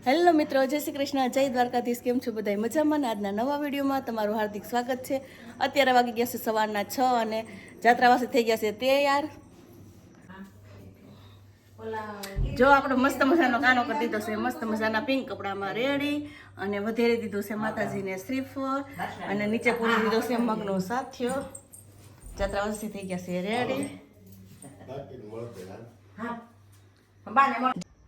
Hello મિત્રો, જય શ્રી કૃષ્ણ, જય દ્વારકાધીશ. કેમ છો બધા? મજામાં ને? આજના નવા વિડીયોમાં તમારું હાર્દિક સ્વાગત છે. અત્યારે વાગી ગયા છે સવારના 6 અને જાત્રાવાસી થઈ ગયા છે તૈયાર. જો આપણે મસ્ત મજાનો કાનો કરી દીધો છે, મસ્ત મજાના પિંક કપડામાં રેડી, અને વધેરી દીધું છે માતાજીને શ્રીફળ, અને નીચે પૂરી દીધો છે મગનો સાથિયો. જાત્રાવાસી થઈ ગયા છે રેડી.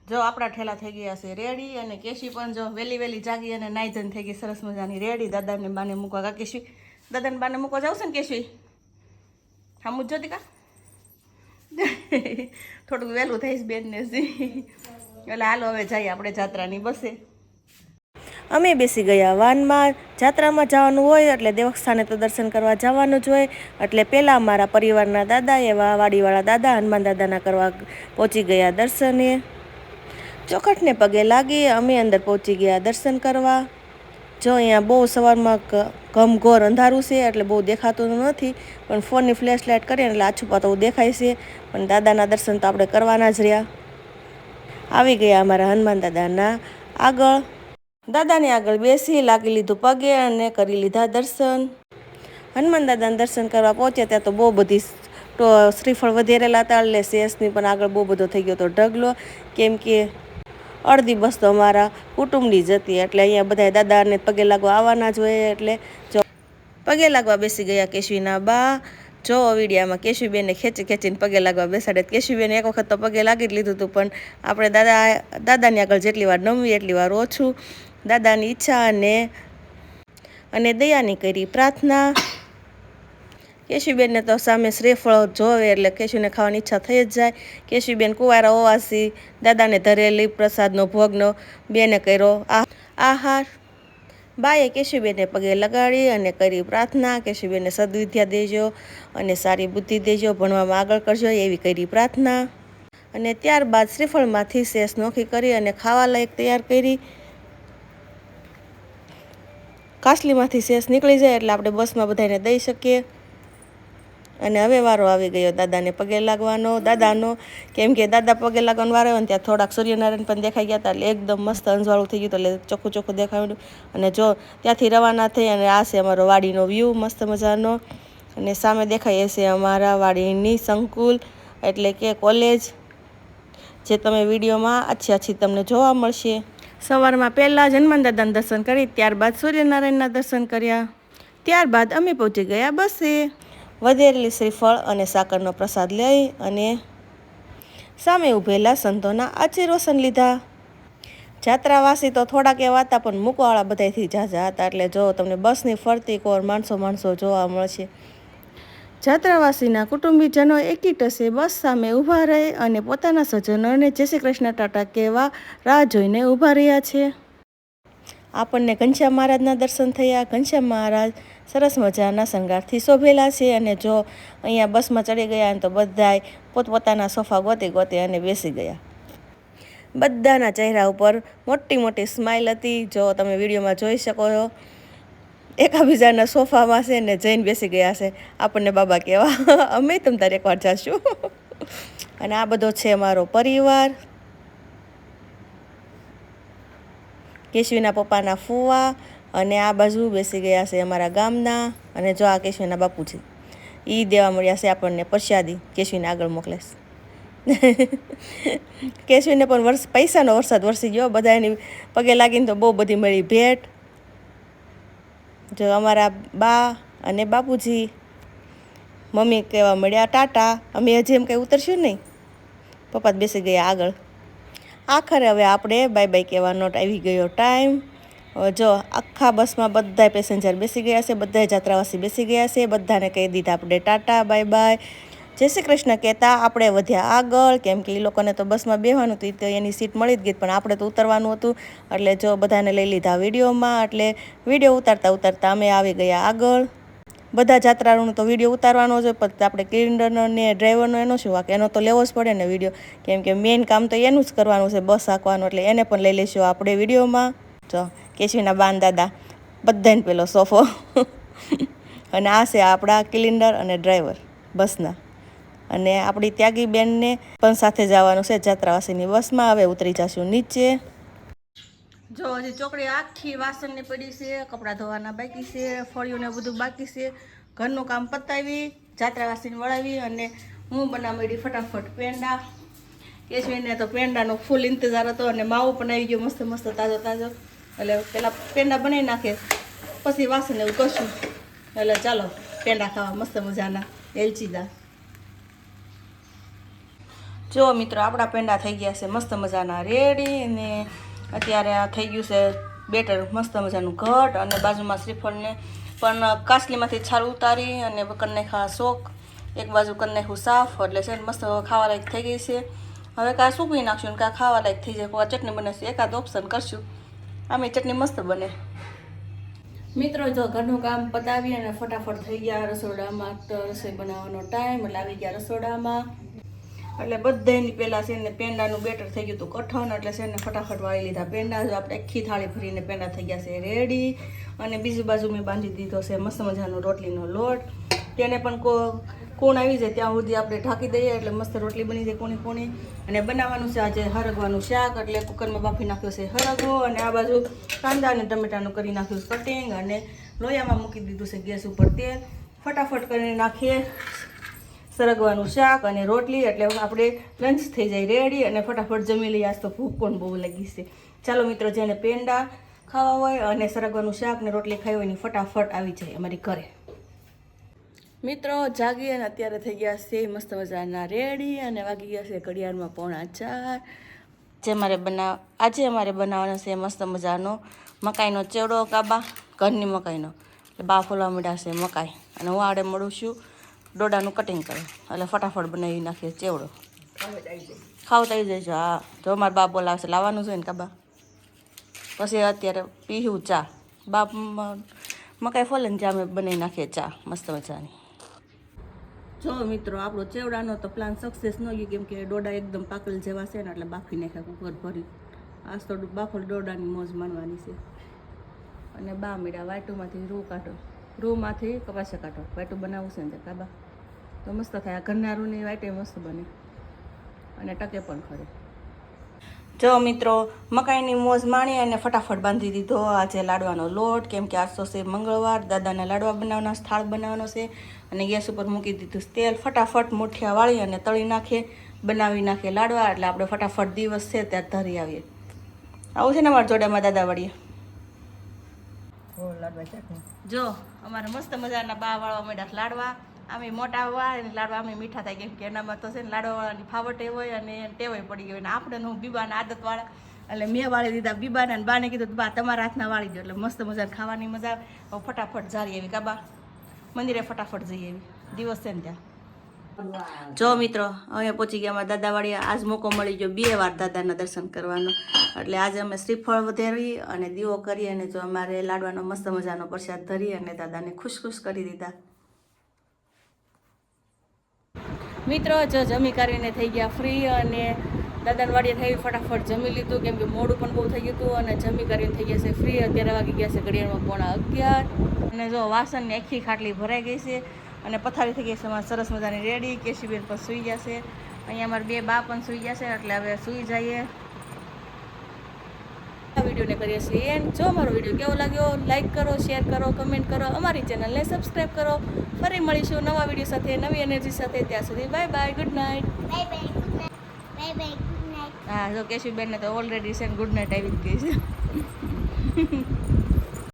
જો આપણા ઠેલા થઈ ગયા છે રેડી, અને કેશી પણ જો વેલી વેલી જાગી અને નાઈજન થઈ ગઈ સરસ મજાની રેડી. દાદાને બાને મૂકવા કા કેશી? દાદાને બાને મૂકવા જાવ છે ને કેશી? હા મુજ જોતી કા થોડુંક વહેલું થઈશ બેનને એટલે હાલો હવે જઈએ આપણે જાત્રાની બસે. અમે બેસી ગયા વાનમાં. જાત્રામાં જવાનું હોય એટલે દેવસ્થાને તો દર્શન કરવા જવાનું જ હોય, એટલે પહેલાં અમારા પરિવારના દાદા એવા વાડીવાળા દાદા હનુમાન દાદાના કરવા પહોંચી ગયા દર્શને. ચોખટને પગે લાગી અમે અંદર પહોંચી ગયા દર્શન કરવા. જો અહીંયા બહુ સવારમાં ઘમઘોર અંધારું છે એટલે બહુ દેખાતું નથી, પણ ફોનની ફ્લેશ લાઇટ કરીએ એટલે આછું પાતળું દેખાય છે, પણ દાદાના દર્શન તો આપણે કરવાના જ રહ્યા. આવી ગયા અમારા હનુમાન દાદાના આગળ. દાદાની આગળ બેસી લાગી લીધું પગે અને કરી લીધા દર્શન. હનુમાન દાદાના દર્શન કરવા પહોંચ્યા ત્યાં તો બહુ બધી શ્રીફળ વધેરેલા હતા, એટલે શેષની પણ આગળ બહુ બધો થઈ ગયો હતો ઢગલો, કેમ કે અડધી બસ તો અમારા કુટુંબની જ હતી, એટલે અહીંયા બધા દાદાને પગે લાગવા આવવાના જ હોય. એટલે જો પગે લાગવા બેસી ગયા કેશવીના બા. જો વિડીયામાં કેશવીબેનને ખેંચી ખેંચીને પગે લાગવા બેસાડે. કેશવીબેને એક વખત તો પગે લાગી જ લીધું હતું, પણ આપણે દાદાની આગળ જેટલી વાર નમવી એટલી વાર ઓછું. દાદાની ઈચ્છા અને દયાની કરી પ્રાર્થના. કેશવીબેનને તો સામે શ્રીફળ જોવે એટલે કેશુને ખાવાની ઈચ્છા થઈ જ જાય. કેશવીબેન કુંવારા હોવાથી દાદાને ધરેલી પ્રસાદનો ભોગનો બેને કર્યો આહાર. બાએ કેશવીબેનને પગે લગાડી અને કરી પ્રાર્થના. કેશવીબેનને સદવિદ્યા દેજો અને સારી બુદ્ધિ દેજો, ભણવામાં આગળ કરજો એવી કરી પ્રાર્થના. અને ત્યારબાદ શ્રીફળમાંથી શેષ નોખી કરી અને ખાવા લાયક તૈયાર કરી. કાસલીમાંથી શેષ નીકળી જાય એટલે આપણે બસમાં બધાને દઈ શકીએ. અને હવે વારો આવી ગયો દાદાને પગે લાગવાનો. દાદાનો કેમ કે દાદા પગે લાગવાનો વારો આવ્યો ને ત્યાં થોડાક સૂર્યનારાયણ પણ દેખાઈ ગયા હતા, એટલે એકદમ મસ્ત અંજવાળું થઈ ગયું, એટલે ચોખ્ખું ચોખ્ખું દેખાયું. અને જો ત્યાંથી રવાના થઈ અને આ છે અમારો વાડીનો વ્યૂ મસ્ત મજાનો. અને સામે દેખાય છે અમારા વાડીની સંકુલ એટલે કે કોલેજ, જે તમે વિડીયોમાં આછી તમને જોવા મળશે. સવારમાં પહેલાં જ હનુમાન દાદાના દર્શન કરી, ત્યારબાદ સૂર્યનારાયણના દર્શન કર્યા. ત્યારબાદ અમે પહોંચી ગયા બસે. વધેરેલી શ્રીફળ અને સાકરનો પ્રસાદ લઈ અને સામે ઊભેલા સંતોના આશીર્વાદ લીધા. જાત્રાવાસી તો થોડાક એવા હતા, પણ મૂકવાવાળા બધાથી ઝાઝા હતા, એટલે જો તમને બસની ફરતી કોર માણસો જોવા મળશે. જાત્રાવાસીના કુટુંબીજનો એકી ટસે બસ સામે ઊભા રહે અને પોતાના સ્વજનોને જય શ્રી કૃષ્ણ ટાટા કહેવા રાહ જોઈને ઊભા રહ્યા છે. આપણને ઘનશ્યામ મહારાજના દર્શન થયા. ઘનશ્યામ મહારાજ સરસ મજાના શણગારથી શોભેલા છે, અને જો અહીંયા બસમાં ચડી ગયા ને તો બધાય પોતપોતાના સોફા ગોતી અને બેસી ગયા. બધાના ચહેરા ઉપર મોટી મોટી સ્માઇલ હતી, જો તમે વિડીયોમાં જોઈ શકો છો. એકાબીજાના સોફામાં છે ને જઈને બેસી ગયા છે, આપણને બાબા કહેવા અમે તમ તારે એકવાર જાશું. અને આ બધો છે મારો પરિવાર. કેશવીના પપ્પાના ફુવા, અને આ બાજુ બેસી ગયા છે અમારા ગામના. અને જો આ કેશવીના બાપુજી, એ દેવા મળ્યા છે આપણને પ્રસાદી. કેશવીને આગળ મોકલે છે. કેશવીને પણ પૈસાનો વરસાદ વરસી ગયો. બધા એની પગે લાગીને તો બહુ બધી મળી ભેટ. જો અમારા બા અને બાપુજી, મમ્મી કહેવા મળ્યા ટાટા. અમે હજી એમ કંઈ ઉતરશું નહીં, પપ્પા જ બેસી ગયા આગળ. આખરે હવે આપણે બાય બાય કહેવાનો આવી ગયો ટાઈમ. જો આખા બસમાં બધા પેસેન્જર બેસી ગયા છે, બધા જાત્રાવાસી બેસી ગયા છે. બધાને કહી દીધા આપણે ટાટા બાય બાય, જય શ્રી કૃષ્ણ કહેતા આપણે વધ્યા આગળ, કેમ કે એ લોકોને તો બસમાં બેસવાનું હતું, તો એની સીટ મળી જ ગઈ, પણ આપણે તો ઉતરવાનું હતું. એટલે જો બધાને લઈ લીધા વિડીયોમાં. એટલે વિડીયો ઉતારતા અમે આવી ગયા આગળ. બધા જાત્રાળુનો તો વિડીયો ઉતારવાનો જ હોય, પણ આપણે ક્લિન્ડરનો ને ડ્રાઈવરનો એનો શું વાંક, એનો તો લેવો જ પડે ને વિડીયો, કેમ કે મેઇન કામ તો એનું જ કરવાનું છે, બસ હાંકવાનું. એટલે એને પણ લઈ લઈશું આપણે વિડીયોમાં. જો કેશવીના બાન દાદા બધાને પેલો સોફો. અને આ છે આપણા ક્લિન્ડર અને ડ્રાઈવર બસના. અને આપણી ત્યાગી બેનને પણ સાથે જવાનું છે જાત્રાવાસીની બસમાં. હવે ઉતરી જશું નીચે. જો હજી ચોકડી આખી વાસણની પડી છે, કપડાં ધોવાના બાકી છે, ફળિયું ને બધું બાકી છે. ઘરનું કામ પતાવી, જાત્રા વાસીને વળાવી અને હું બનાવી ફટાફટ પેંડા. કેશવીને તો પેંડાનો ફૂલ ઇંતજાર હતો અને માવો પણ આવી ગયો મસ્ત મસ્ત તાજો તાજો. એટલે પેલા પેંડા બનાવી નાખે પછી વાસણ એવું કરશું. એટલે ચાલો પેંડા ખાવા મસ્ત મજાના એલચીદાર. જો મિત્રો આપણા પેંડા થઈ ગયા છે મસ્ત મજાના રેડી. અને અત્યારે આ થઈ ગયું છે બેટર મસ્ત મજાનું ઘટ. અને બાજુમાં શ્રીફળને પણ કાસલીમાંથી છાલ ઉતારી અને કરી નાખ્યા શોક. એક બાજુ કરી નાખ્યું સાફ. એટલે છે ને મસ્ત ખાવા લાયક થઈ ગઈ છે. હવે કાં સૂકવી નાખશું ને કાં ખાવા લાયક થઈ જાય. કોઈ ચટણી બનાવશું, એકાદ ઓપ્શન કરશું. આમે ચટણી મસ્ત બને. મિત્રો જો ઘરનું કામ પતાવી અને ફટાફટ થઈ ગયા રસોડામાં. તો રસોઈ બનાવવાનો ટાઈમ એટલે આવી ગયા રસોડામાં. એટલે બધાની પહેલાં છે ને પેંડાનું બેટર થઈ ગયું હતું કઠણ. એટલે છે ને ફટાફટ વાળી લીધા પેંડા. જો આપણે આખી થાળી ભરીને પેંડા થઈ ગયા છે રેડી. અને બીજી બાજુ મેં બાંધી દીધો છે મસ્ત મજાનો રોટલીનો લોટ. તેને પણ કોણ આવી જાય ત્યાં સુધી આપણે ઢાંકી દઈએ એટલે મસ્ત રોટલી બની જાય કોણી કોણી. અને બનાવવાનું છે આજે હરગવાનું શાક. એટલે કુકરમાં બાફી નાખ્યો છે હરગવો. અને આ બાજુ કાંદા અને ટમેટાનું કરી નાખ્યું છે કટિંગ. અને લોયામાં મૂકી દીધું છે ગેસ ઉપર તેલ. ફટાફટ કરીને નાખીએ સરગવાનું શાક અને રોટલી. એટલે આપણે લંચ થઈ જાય રેડી. અને ફટાફટ જમી લઈએ. આજ તો ભૂખ પણ બહુ લાગી છે. ચાલો મિત્રો, જેને પેંડા ખાવા હોય અને સરગવાનું શાક ને રોટલી ખાવી હોય એની ફટાફટ આવી જાય અમારી ઘરે. મિત્રો જાગી અને અત્યારે થઈ ગયા છે મસ્ત મજાના રેડી. અને વાગી ગયા છે ઘડિયાળમાં 3:45. આજે અમારે બનાવવાનો છે મસ્ત મજાનો મકાઈનો ચેવડો કાબા. ઘરની મકાઈનો એટલે બા ફોલવા માંડ્યા છે મકાઈ. અને હું આડે મળું છું ડોડાનું કટિંગ કરે. એટલે ફટાફટ બનાવી નાખીએ ચેવડો. ખાવ તો આવી જઈશું. હા જો અમારા બા બોલાવશે લાવવાનું છે ને કાબા. પછી અત્યારે પીવું ચા. બાપ મકાઈ ફોલે ને ચા અમે બનાવી નાખીએ ચા મસ્ત મજાની. જો મિત્રો આપણો ચેવડાનો તો પ્લાન સક્સેસ ન ગયો. કેમ કે ડોડા એકદમ પાકલ જેવા છે ને એટલે બાફી નાખ્યા કુકર ભરી. આજ તો બાફલ ડોડાની મોજ માનવાની છે. અને બા મીડા વાટુમાંથી રૂ કાઢો, રૂમાંથી કપાસા કાઢો. વાટું બનાવવું છે ને કાબા તો મસ્ત થાય. ઘરના રૂની વાટે મસ્ત બને અને ટકે પણ ખરે. જો મિત્રો મકાઈની મોજ માણી અને ફટાફટ બાંધી દીધો આજે લાડવાનો લોટ. કેમ કે આજ તો છે મંગળવાર. દાદાને લાડવા બનાવવાના, થાળ બનાવવાનો છે. અને ગેસ ઉપર મૂકી દીધું તેલ. ફટાફટ મુઠિયા વાળી અને તળી નાખે, બનાવી નાખીએ લાડવા. એટલે આપણે ફટાફટ દિવસ છે ત્યાં ધરી આવીએ. આવું છે ને અમારા જોડેમાં દાદા વાળીએ. જો અમારે મસ્ત મજાના બા વાળવા માંડ્યા લાડવા. અમે મોટા હોય ને લાડવા અમે મીઠા થાય. કેમ કે એનામાં તો છે ને લાડવા વાળાની ફાવટે હોય અને ટેવાય પડી ગઈ. અને આપણે હું બીબાના આદતવાળા એટલે મેં વાળી દીધા બીબાના. અને બાને કીધું બા તમારા હાથના વાળી દો. એટલે મસ્ત મજા ખાવાની મજા આવે. ફટાફટ જારી એવી કાબા મંદિરે ફટાફટ જઈએ એવી દિવસ છે ને ત્યાં. જો મિત્રો અહીંયા પહોંચી ગયા અમારા દાદાવાડી. આજ મોકો મળી ગયો 2 વાર દાદાના દર્શન કરવાનો. એટલે આજે અમે શ્રીફળ વધારી અને દીવો કરી અને જો અમારે લાડવાનો મસ્ત મજાનો પ્રસાદ ધરી અને દાદાને ખુશ ખુશ કરી દીધા. મિત્રો જો જમી કરીને થઈ ગયા ફ્રી અને દાદાની વાડીએ થઈ ફટાફટ જમી લીધું. કેમ કે મોડું પણ બહુ થઈ ગયું હતું. અને જમી કરીને થઈ ગયા છે ફ્રી. અત્યારે વાગી ગયા છે ઘડિયાળમાં 11:15. અને જો વાસણની આખી ખાટલી ભરાઈ ગઈ છે. અને પથારી થઈ ગઈ છે અમારે સરસ મજાની રેડી. કેશીબેન પણ સૂઈ ગયા છે. અહીંયા અમારા 2 બા પણ સૂઈ ગયા છે. એટલે હવે સૂઈ જઈએ. વિડીયોને કરીએ છીએ એન્ડ. જો અમારો વિડીયો કેવો લાગ્યો લાઈક કરો, શેર કરો, કમેન્ટ કરો. અમારી ચેનલને સબસ્ક્રાઈબ કરો. ફરી મળીશું નવા વિડીયો સાથે, નવી એનર્જી સાથે. ત્યાં સુધી bye bye, good night. Bye bye, good night. Bye bye, good night. હા જો કેશીબેનને તો ઓલરેડી છે ને ગુડ નાઇટ આવી જ ગઈ છે.